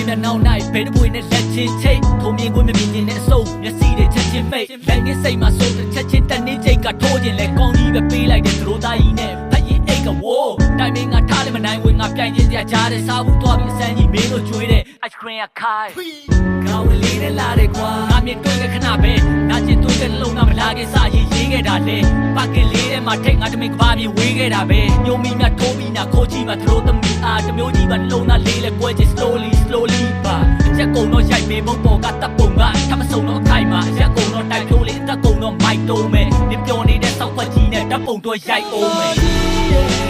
မျက်နှာ၌ဘယ်တစ်ပွေနဲ့လက်ချင်းချိတ်ထုံမြင်ကွင်းမမြင်ခြင်းနဲ့အစုံမျက်စိတွေချက်ချင်းမိတ်လက်ငင်းစိတ်မှာစိုးတဲ့ချက်ချင်းတနေ့ချိတ်ကထိုးခြင်းလဲကောင်းကြီးပဲပေးလိုက်တဲ့သရိုးသားကြီးနဲ့ဖက်ရင်အိတ်ကဝိုးတိုင်မင်းကထားလည်းမနိုင်ဝင်ငါပြိုင်ခြင်းစရာကြားတဲ့စားဘူးသွားပြီးအစမ်းကြီးမင်းတို့ကျွေးတဲ့ ice cream ကခိုင်းကောင်းလေးနဲ့လာတဲ့ကွာငါမြင်တွေ့တဲ့ခဏပဲနာကျင်တွေ့တဲ့လုံးကမလာခဲ့စားရေးခဲ့တာလေပါကင်လေးထဲမှာထိတ်ငါတမင်ကဘာပြေဝေးခဲ့တာပဲညုံမီမြတ်ထိုးပြီးနာခိုးကြည့်မှသရိုးသမီးအားတမျိုးကြီးပါလုံးသားလေးလဲကွဲချင် slowly ပါရက်ကုံတော့ရိုက်မေဖို့ပေါ်ကတပ်ပုံကထမဆုံတော့အခိုက်မှာရက်ကုံတော့တိုက်ဖြိုးလေးတက်ကုံတော့မိုက်တုံးမယ်နင်ပြောနေတဲ့စောက်ခွက်ကြီးနဲ့တပ်ပုံတော့ရိုက်အောင်မယ်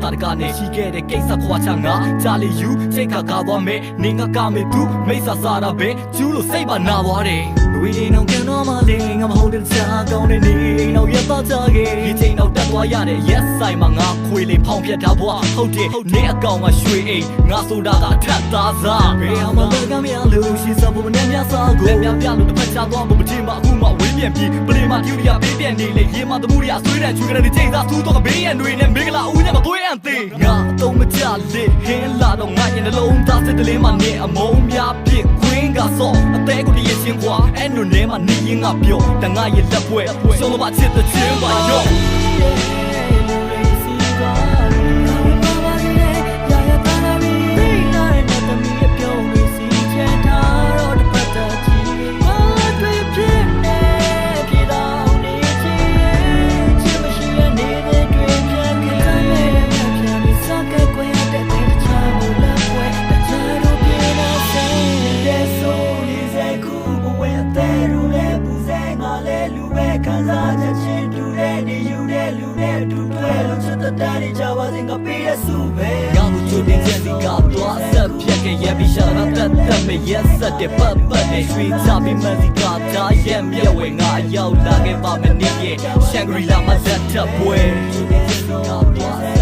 တာကနေရှိခဲ့တဲ့ကိစ္စခွာချငါဂျာလီယူစိတ်ခါကားသွားမယ်နေငါကမေသူမိတ်ဆာစားတာပဲကျူးလို့စိတ်ပါနာသွားတယ်ဝီဒီနောင်ကန်တော့မလေးငါမဟုတ်တဲ့ချာကောင်းတဲ့နေနောက်ရပါကြခဲ့ဒီချိန်တော့တက်သွားရတဲ့ yes ဆိုင်မှာငါခွေလေးဖောင်းပြတ်ထားဘွားဟုတ်တယ်နေအကောင်ကရွှေအိမ်ငါဆိုတာကအထက်သားစားဘယ်မှာလဲကမရလို့ရှိစားဖို့မနဲ့များစားကိုလက်များပြလို့တစ်ဖက်ချသွားဖို့မထင်ပါအခုမှဝေးပြန်ပြီးပလေမှာပြူရပေးပြန်နေလေရေမှာသမှုရဆွေးတဲ့ချွေးတဲ့ချိန်သားသူ့တော့ကဘေးရန်တွေနဲ့မင်္ဂလာဦးနဲ့မသွေးအန်သေးငါအတော့မကြလေဟင်းလာတော့ငါရင်နှလုံးသားစစ်တလေးမှနေအမုံများပြစ်ခွင်းကစောအသေးကိုတည်းချင်းကွာအဲ့နိုနေမှနေရင်ငါပြောတငါရဲ့လက်ပွဲရှုံးတော့ချစ်တဲ့ချင်းပါရောDaddy Java zinga pira sube Gamu chudi jendi kapwa Sab pyake yebi shara tat me yes sate pat ne Street zabi mazi kapta Yem yewe nga yaw lage ba me niye Shangri-La ma zeta pwe Chudi jendi kapwa